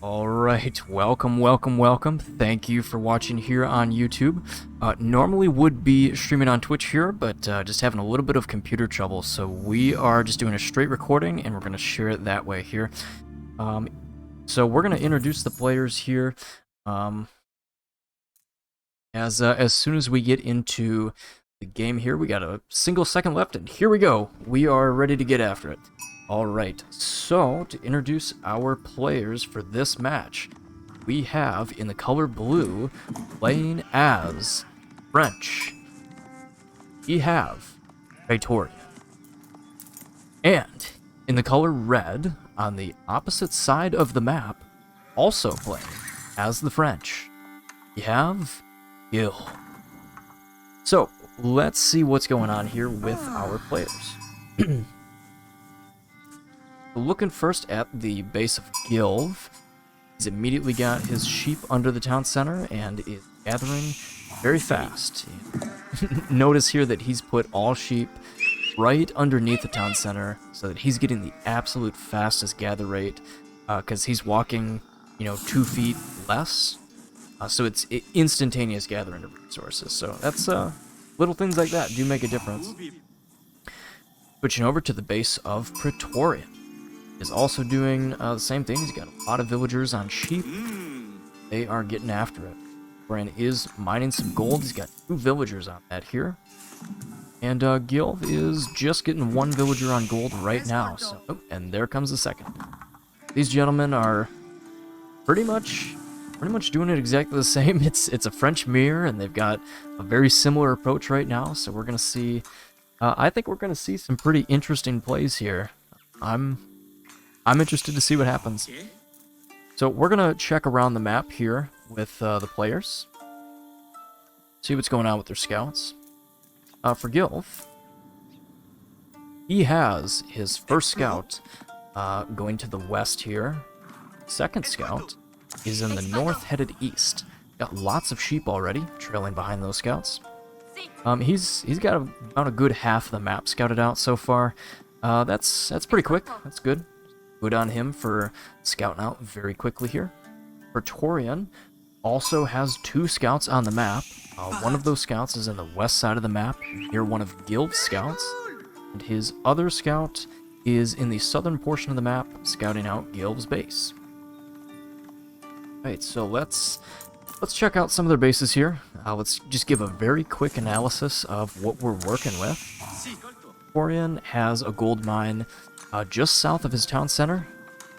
Alright, welcome. Thank you for watching here on YouTube. Normally would be streaming on Twitch here, but just having a little bit of computer trouble, so we are just doing a straight recording, and we're going to share it that way here. So we're going to introduce the players here as soon as we get into the game here. We got a single second left, and here we go. We are ready to get after it. Alright, so to introduce our players for this match, we have in the color blue, playing as French, we have Praetorian. And in the color red, on the opposite side of the map, also playing as the French, we have Gilv. So, let's see what's going on here with our players. Looking first at the base of Gilv, he's immediately got his sheep under the town center and is gathering very fast. Notice here that he's put all sheep right underneath the town center so that he's getting the absolute fastest gather rate because he's walking, 2 feet less. So it's instantaneous gathering of resources. So that's little things like that do make a difference. Switching over to the base of Praetorian. Is also doing the same thing. He's got a lot of villagers on sheep. They are getting after it. Brian is mining some gold. He's got 2 villagers on that here. And Gilv is just getting 1 villager on gold right now. So, and there comes the second. These gentlemen are pretty much doing it exactly the same. It's a French mirror, and they've got a very similar approach right now. So we're gonna see. I think we're gonna see some pretty interesting plays here. I'm interested to see what happens. So we're going to check around the map here with the players. See what's going on with their scouts. For Gilv, he has his first scout going to the west here. Second scout is in the north, headed east. Got lots of sheep already trailing behind those scouts. He's got about a good half of the map scouted out so far. That's pretty quick. That's good. Good on him for scouting out very quickly here. Praetorian also has 2 scouts on the map. One of those scouts is in the west side of the map, near one of Gilv's scouts. And his other scout is in the southern portion of the map, scouting out Gilv's base. Alright, so let's check out some of their bases here. Let's just give a very quick analysis of what we're working with. Praetorian has a gold mine just south of his town center,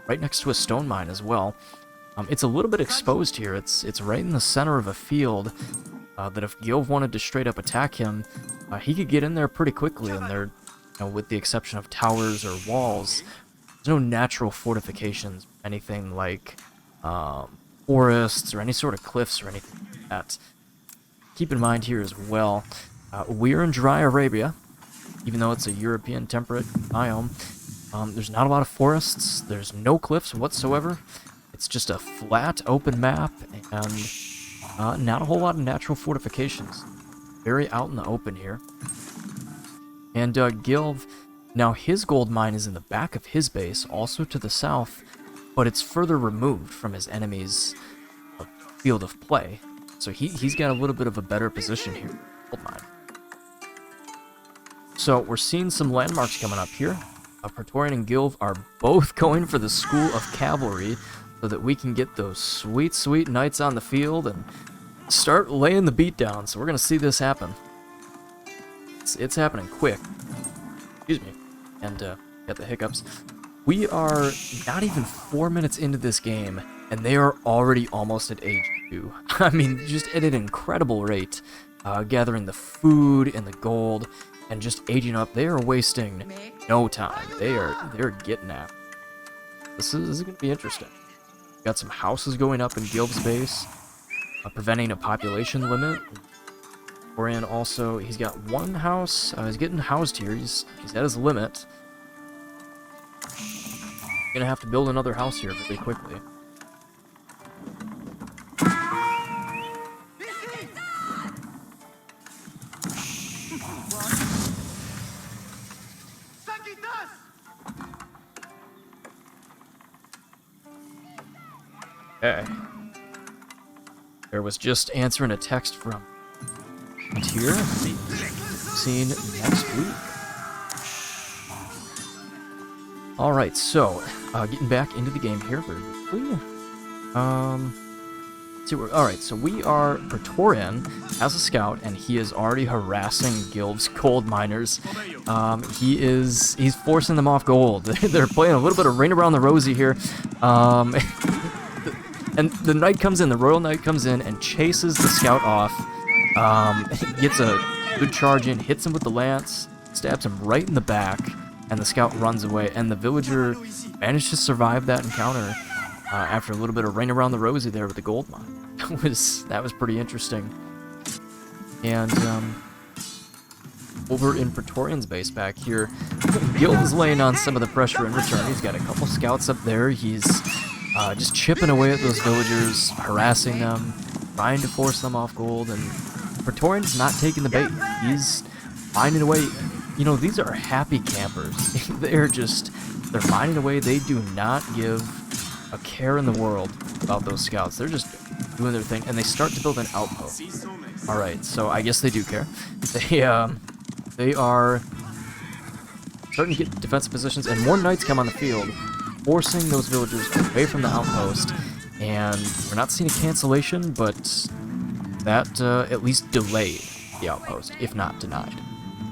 right next to a stone mine as well. It's a little bit exposed here. It's right in the center of a field that if Gilv wanted to straight up attack him, he could get in there pretty quickly. And there, with the exception of towers or walls, there's no natural fortifications, anything like forests or any sort of cliffs or anything like that. Keep in mind here as well, we're in dry Arabia, even though it's a European temperate biome. There's not a lot of forests, there's no cliffs whatsoever. It's just a flat, open map, and not a whole lot of natural fortifications. Very out in the open here. And Gilv, now his gold mine is in the back of his base, also to the south, but it's further removed from his enemy's field of play. So he's got a little bit of a better position here. Gold mine. So we're seeing some landmarks coming up here. Praetorian and Gilv are both going for the School of Cavalry so that we can get those sweet, sweet knights on the field and start laying the beat down. So we're going to see this happen. It's happening quick. Excuse me. And got the hiccups. We are not even 4 minutes into this game, and they are already almost at age 2. I mean, just at an incredible rate. Gathering the food and the gold. And just aging up. They are wasting no time. They're getting at it. This is going to be interesting. Got some houses going up in Gilv's base, preventing a population limit. Orion also, he's got 1 house. He's getting housed here. He's at his limit. Gonna have to build another house here really quickly. Okay. There was just answering a text from here. Seen next week. Alright, so, getting back into the game here very quickly. Alright, so we are... Praetorian as a scout, and he is already harassing Gilv's gold miners. He's forcing them off gold. They're playing a little bit of Rain Around the Rosie here. And the knight comes in, the royal knight comes in and chases the scout off. Gets a good charge in, hits him with the lance, stabs him right in the back, and the scout runs away. And the villager managed to survive that encounter after a little bit of Rain Around the Rosie there with the gold mine. That was pretty interesting. And over in Praetorian's base back here, Gilv is laying on some of the pressure in return. He's got a couple scouts up there. He's just chipping away at those villagers, harassing them, trying to force them off gold, and Praetorian's not taking the bait. He's finding a way. You know, these are happy campers. They're finding a way. They do not give a care in the world about those scouts. They're just doing their thing, and they start to build an outpost. Alright, so I guess they do care. They are starting to get defensive positions, and more knights come on the field, forcing those villagers away from the outpost. And we're not seeing a cancellation, but that at least delayed the outpost, if not denied.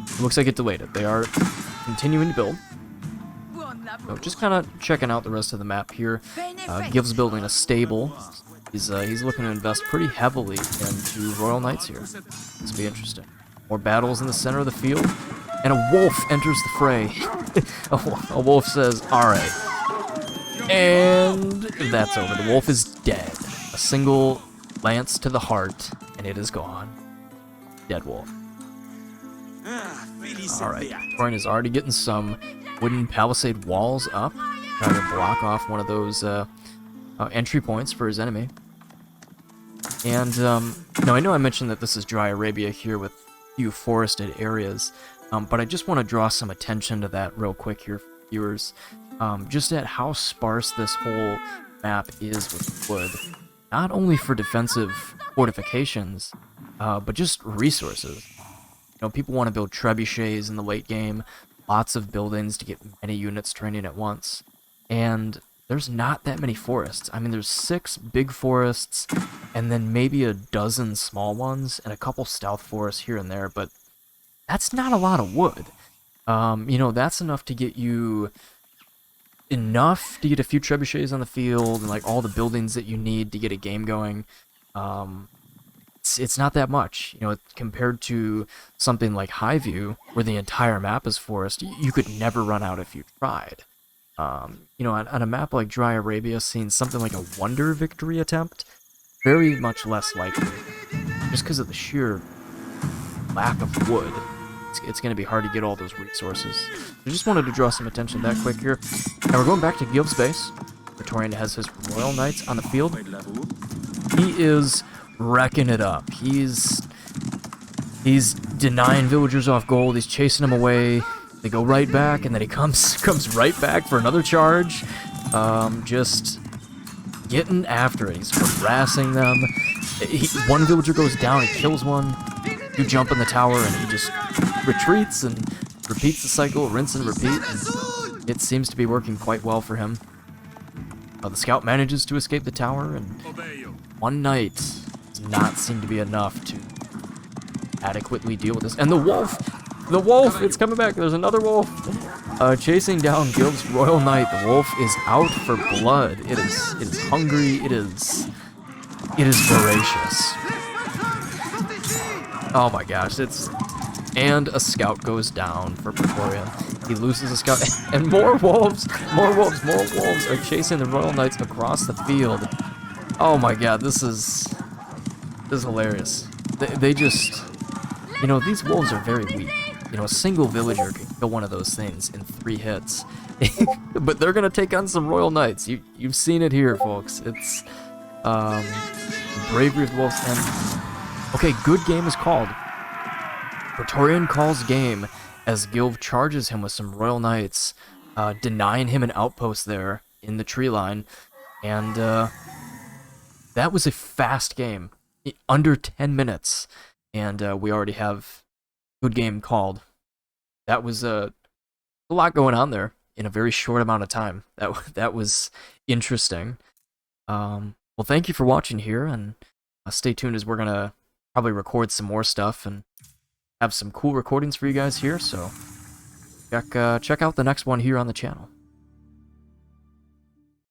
It looks like it delayed it. They are continuing to build. So just kind of checking out the rest of the map here. Gilv's building a stable. He's looking to invest pretty heavily into Royal Knights here. This will be interesting. More battles in the center of the field, and a wolf enters the fray. A wolf says, "Alright." And that's over. The wolf is dead. A single lance to the heart, and it is gone. Dead wolf. Alright, Praetorian is already getting some wooden palisade walls up, trying to block off one of those entry points for his enemy. And, now I know I mentioned that this is dry Arabia here with few forested areas, but I just want to draw some attention to that real quick here, viewers. Just at how sparse this whole map is with wood. Not only for defensive fortifications, but just resources. You know, people want to build trebuchets in the late game, lots of buildings to get many units training at once, and there's not that many forests. I mean, there's 6 big forests, and then maybe a dozen small ones, and a couple stealth forests here and there, but that's not a lot of wood. You know, that's enough to get you... enough to get a few trebuchets on the field, and like all the buildings that you need to get a game going. It's not that much, you know, compared to something like Highview, where the entire map is forest. You could never run out if you tried. You know, on a map like Dry Arabia, seeing something like a Wonder Victory attempt, very much less likely, just because of the sheer lack of wood. It's going to be hard to get all those resources. I just wanted to draw some attention that quick here. Now we're going back to Gilv's base. Praetorian has his Royal Knights on the field. He is wrecking it up. He's denying villagers off gold. He's chasing them away. They go right back, and then he comes right back for another charge. Just getting after it. He's harassing them. One villager goes down, he kills one. You jump in the tower, and he just retreats and repeats the cycle, rinse and repeat. And it seems to be working quite well for him. The scout manages to escape the tower, and one knight does not seem to be enough to adequately deal with this. And the wolf! The wolf! It's coming back! There's another wolf! Chasing down Gilv's Royal Knight. The wolf is out for blood. It is hungry. It is voracious. Oh my gosh, and a scout goes down for Praetorian. He loses a scout, and more wolves are chasing the Royal Knights across the field. Oh my god, this is hilarious. They just, you know, these wolves are very weak. You know, a single villager can kill one of those things in 3 hits. But they're gonna take on some Royal Knights. You've seen it here, folks. It's the bravery of the wolves. And okay, good game is called. Praetorian calls game as Gilv charges him with some Royal Knights, denying him an outpost there in the tree line. And that was a fast game. Under 10 minutes. And we already have good game called. That was a lot going on there in a very short amount of time. That was interesting. Well, thank you for watching here, and stay tuned as we're going to probably record some more stuff and have some cool recordings for you guys here, so check out the next one here on the channel.